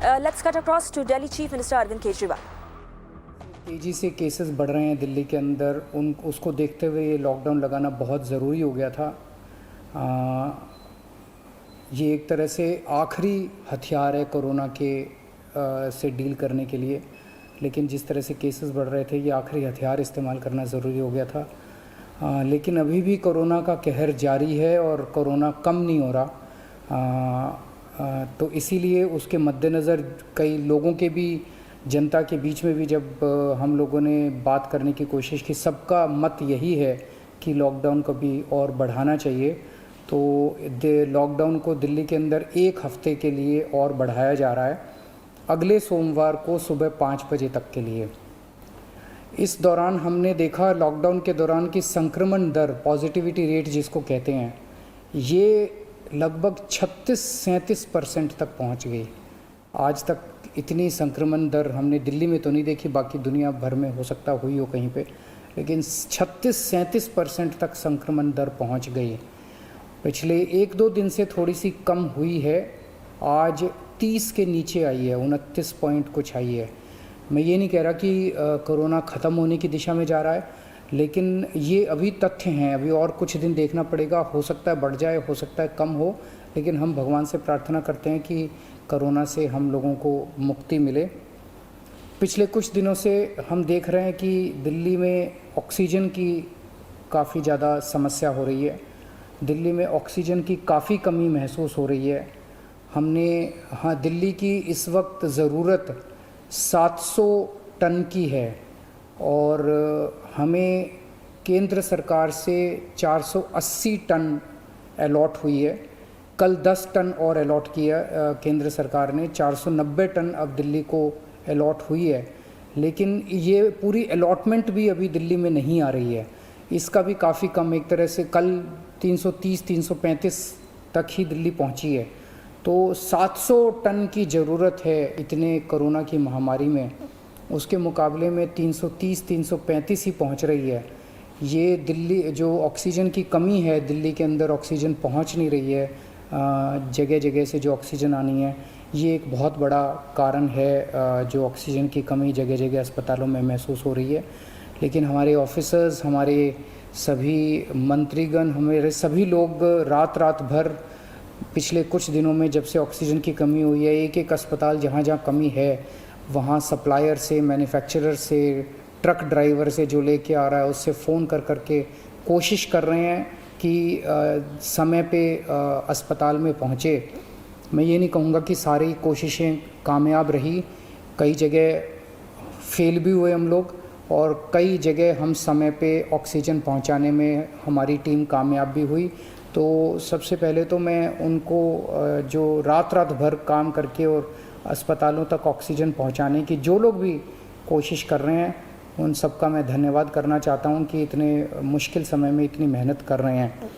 Let's cut across to Delhi Chief Minister Arvind Kejriwal. तेज़ी से cases बढ़ रहे हैं दिल्ली के अंदर, उसको देखते हुए ये लॉकडाउन लगाना बहुत ज़रूरी हो गया था। ये एक तरह से आखिरी हथियार है कोरोना के से डील करने के लिए, लेकिन जिस तरह से केसेस बढ़ रहे थे ये आखिरी हथियार इस्तेमाल करना ज़रूरी हो गया था। लेकिन अभी भी कोरोना का कहर जारी है और कोरोना कम नहीं हो रहा। तो इसीलिए उसके मद्देनज़र कई लोगों के भी, जनता के बीच में भी जब हम लोगों ने बात करने की कोशिश की, सबका मत यही है कि लॉकडाउन को भी और बढ़ाना चाहिए। तो लॉकडाउन को दिल्ली के अंदर 1 हफ्ते के लिए और बढ़ाया जा रहा है, अगले सोमवार को सुबह 5 बजे तक के लिए। इस दौरान हमने देखा लॉकडाउन के दौरान की संक्रमण दर, पॉजिटिविटी रेट जिसको कहते हैं, ये लगभग 36-37% तक पहुंच गई। आज तक इतनी संक्रमण दर हमने दिल्ली में तो नहीं देखी, बाकी दुनिया भर में हो सकता हुई हो कहीं पे, लेकिन 36-37% तक संक्रमण दर पहुंच गई। पिछले 1-2 दिन से थोड़ी सी कम हुई है, आज 30 के नीचे आई है, 29 पॉइंट कुछ आई है। मैं ये नहीं कह रहा कि कोरोना ख़त्म होने की दिशा में जा रहा है, लेकिन ये अभी तथ्य हैं, अभी और कुछ दिन देखना पड़ेगा। हो सकता है बढ़ जाए, हो सकता है कम हो, लेकिन हम भगवान से प्रार्थना करते हैं कि कोरोना से हम लोगों को मुक्ति मिले। पिछले कुछ दिनों से हम देख रहे हैं कि दिल्ली में ऑक्सीजन की काफ़ी ज़्यादा समस्या हो रही है, दिल्ली में ऑक्सीजन की काफ़ी कमी महसूस हो रही है। दिल्ली की इस वक्त ज़रूरत 700 टन की है और हमें केंद्र सरकार से 480 टन अलॉट हुई है। कल 10 टन और अलॉट किया केंद्र सरकार ने, 490 टन अब दिल्ली को अलॉट हुई है। लेकिन ये पूरी अलॉटमेंट भी अभी दिल्ली में नहीं आ रही है, इसका भी काफ़ी कम, एक तरह से कल 330-335 तक ही दिल्ली पहुंची है। तो 700 टन की ज़रूरत है इतने कोरोना की महामारी में, उसके मुकाबले में 330-335 ही पहुंच रही है। ये दिल्ली जो ऑक्सीजन की कमी है, दिल्ली के अंदर ऑक्सीजन पहुंच नहीं रही है, जगह जगह से जो ऑक्सीजन आनी है, ये एक बहुत बड़ा कारण है जो ऑक्सीजन की कमी जगह जगह अस्पतालों में महसूस हो रही है। लेकिन हमारे ऑफिसर्स, हमारे सभी मंत्रीगण, हमारे सभी लोग रात भर पिछले कुछ दिनों में, जब से ऑक्सीजन की कमी हुई है, एक अस्पताल जहाँ कमी है वहाँ सप्लायर से, मैन्युफैक्चरर से, ट्रक ड्राइवर से जो लेके आ रहा है उससे फ़ोन कर के कोशिश कर रहे हैं कि समय पे अस्पताल में पहुँचे। मैं ये नहीं कहूँगा कि सारी कोशिशें कामयाब रही, कई जगह फेल भी हुए हम लोग, और कई जगह हम समय पे ऑक्सीजन पहुँचाने में हमारी टीम कामयाब भी हुई। तो सबसे पहले तो मैं उनको जो रात भर काम करके और अस्पतालों तक ऑक्सीजन पहुंचाने की जो लोग भी कोशिश कर रहे हैं, उन सबका मैं धन्यवाद करना चाहता हूं कि इतने मुश्किल समय में इतनी मेहनत कर रहे हैं।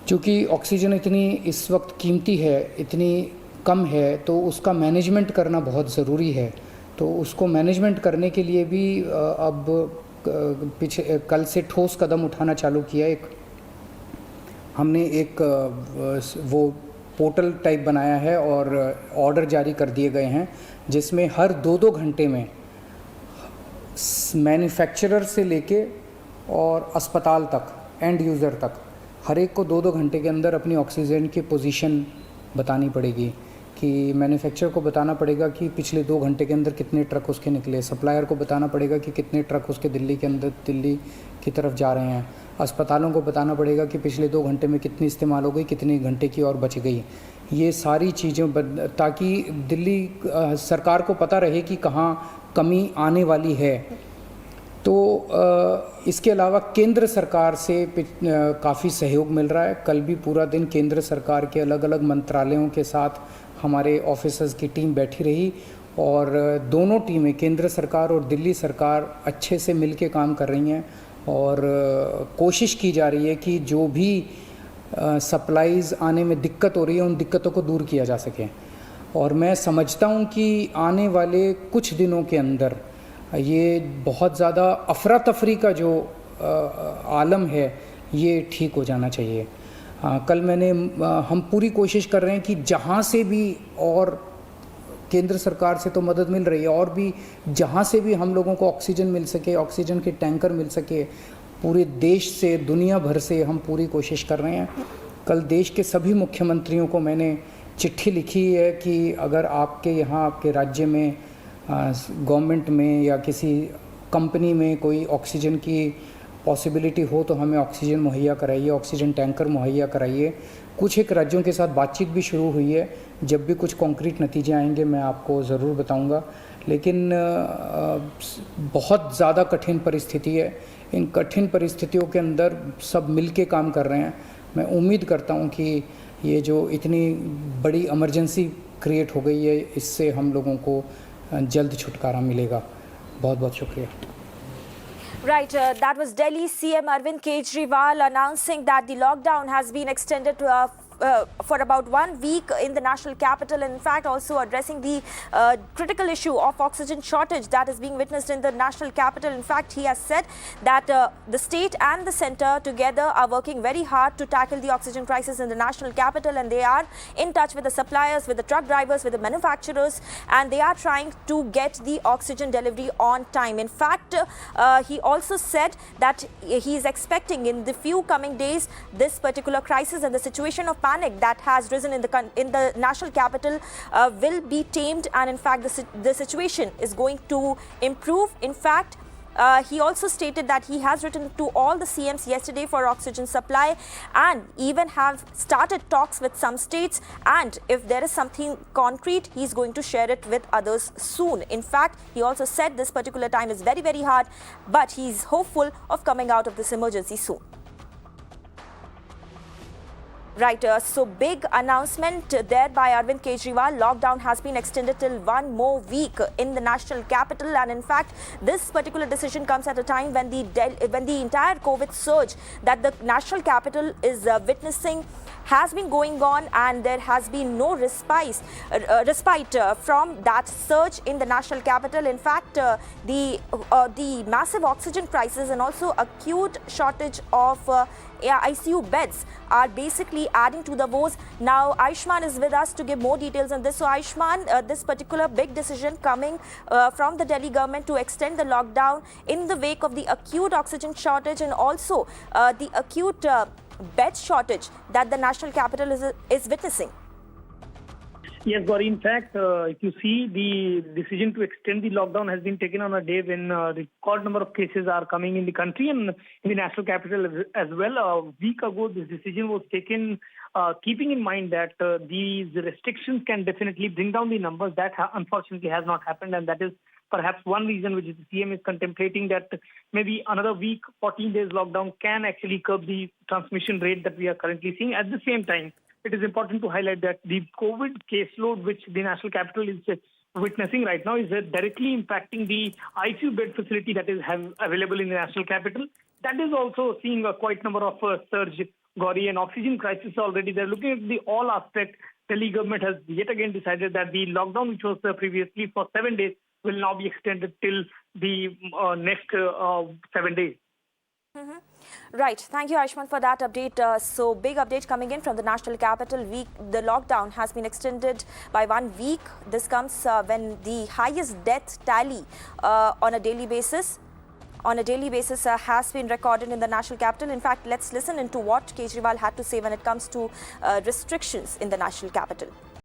क्योंकि ऑक्सीजन इतनी इस वक्त कीमती है, इतनी कम है, तो उसका मैनेजमेंट करना बहुत ज़रूरी है। तो उसको मैनेजमेंट करने के लिए भी अब कल से ठोस कदम उठाना चालू किया। हमने एक वो पोर्टल टाइप बनाया है और ऑर्डर जारी कर दिए गए हैं, जिसमें हर 2-2 घंटे में मैन्युफैक्चरर से लेके और अस्पताल तक, एंड यूज़र तक, हर एक को 2-2 घंटे के अंदर अपनी ऑक्सीजन की पोजीशन बतानी पड़ेगी। कि मैन्युफैक्चरर को बताना पड़ेगा कि पिछले 2 घंटे के अंदर कितने ट्रक उसके निकले, सप्लायर को बताना पड़ेगा कि कितने ट्रक उसके दिल्ली की तरफ जा रहे हैं, अस्पतालों को बताना पड़ेगा कि पिछले 2 घंटे में कितनी इस्तेमाल हो गई, कितने घंटे की और बच गई। ये सारी चीज़ें ताकि दिल्ली सरकार को पता रहे कि कहाँ कमी आने वाली है। तो इसके अलावा केंद्र सरकार से काफ़ी सहयोग मिल रहा है। कल भी पूरा दिन केंद्र सरकार के अलग अलग मंत्रालयों के साथ हमारे ऑफिसर्स की टीम बैठी रही और दोनों टीमें, केंद्र सरकार और दिल्ली सरकार, अच्छे से मिलके काम कर रही हैं और कोशिश की जा रही है कि जो भी सप्लाईज़ आने में दिक्कत हो रही है उन दिक्कतों को दूर किया जा सके। और मैं समझता हूँ कि आने वाले कुछ दिनों के अंदर ये बहुत ज़्यादा अफरा तफरी का जो आलम है ये ठीक हो जाना चाहिए। कल हम पूरी कोशिश कर रहे हैं कि जहाँ से भी और केंद्र सरकार से तो मदद मिल रही है, और भी जहाँ से भी हम लोगों को ऑक्सीजन मिल सके, ऑक्सीजन के टैंकर मिल सके, पूरे देश से, दुनिया भर से हम पूरी कोशिश कर रहे हैं। कल देश के सभी मुख्यमंत्रियों को मैंने चिट्ठी लिखी है कि अगर आपके यहाँ, आपके राज्य में, गवर्नमेंट में या किसी कंपनी में कोई ऑक्सीजन की पॉसिबिलिटी हो तो हमें ऑक्सीजन मुहैया कराइए, ऑक्सीजन टैंकर मुहैया कराइए। कुछ एक राज्यों के साथ बातचीत भी शुरू हुई है, जब भी कुछ कॉन्क्रीट नतीजे आएंगे मैं आपको ज़रूर बताऊंगा। लेकिन बहुत ज़्यादा कठिन परिस्थिति है, इन कठिन परिस्थितियों के अंदर सब मिल के काम कर रहे हैं। मैं उम्मीद करता हूं कि ये जो इतनी बड़ी इमरजेंसी क्रिएट हो गई है, इससे हम लोगों को जल्द छुटकारा मिलेगा। बहुत बहुत शुक्रिया। Right, that was Delhi CM Arvind Kejriwal announcing that the lockdown has been extended for about 1 week in the national capital, and in fact also addressing the critical issue of oxygen shortage that is being witnessed in the national capital. In fact, he has said that the state and the centre together are working very hard to tackle the oxygen crisis in the national capital, and they are in touch with the suppliers, with the truck drivers, with the manufacturers, and they are trying to get the oxygen delivery on time. In fact, he also said that he is expecting in the few coming days this particular crisis and the situation of panic that has risen in the national capital will be tamed, and in fact the situation is going to improve. In fact, he also stated that he has written to all the CMs yesterday for oxygen supply and even have started talks with some states, and if there is something concrete, he is going to share it with others soon. In fact, he also said this particular time is very, very hard, but he is hopeful of coming out of this emergency soon. Right, so big announcement there by Arvind Kejriwal. Lockdown has been extended till 1 more week in the national capital, and in fact, this particular decision comes at a time when the entire COVID surge that the national capital is witnessing has been going on, and there has been no respite from that surge in the national capital. In fact, the massive oxygen crisis and also acute shortage of ICU beds are basically adding to the woes. Now Ayushman is with us to give more details on this. So Ayushman, this particular big decision coming from the Delhi government to extend the lockdown in the wake of the acute oxygen shortage and also the acute bed shortage that the national capital is witnessing. Yes, Gauri. In fact, if you see, the decision to extend the lockdown has been taken on a day when record number of cases are coming in the country and in the national capital as well. A week ago, this decision was taken keeping in mind that these restrictions can definitely bring down the numbers. That unfortunately has not happened, and that is perhaps one reason which the CM is contemplating, that maybe another week, 14 days lockdown can actually curb the transmission rate that we are currently seeing. At the same time, it is important to highlight that the COVID caseload which the national capital is witnessing right now is directly impacting the ICU bed facility that is available in the national capital. That is also seeing a quite number of surge, Gauri, and oxygen crisis already. They're looking at the all aspect. Delhi government has yet again decided that the lockdown, which was previously for 7 days, will now be extended till the next 7 days. Mm-hmm. Right. Thank you, Ayushman, for that update. So, big update coming in from the national capital. The lockdown has been extended by 1 week. This comes when the highest death tally on a daily basis has been recorded in the national capital. In fact, let's listen into what Kejriwal had to say when it comes to restrictions in the national capital.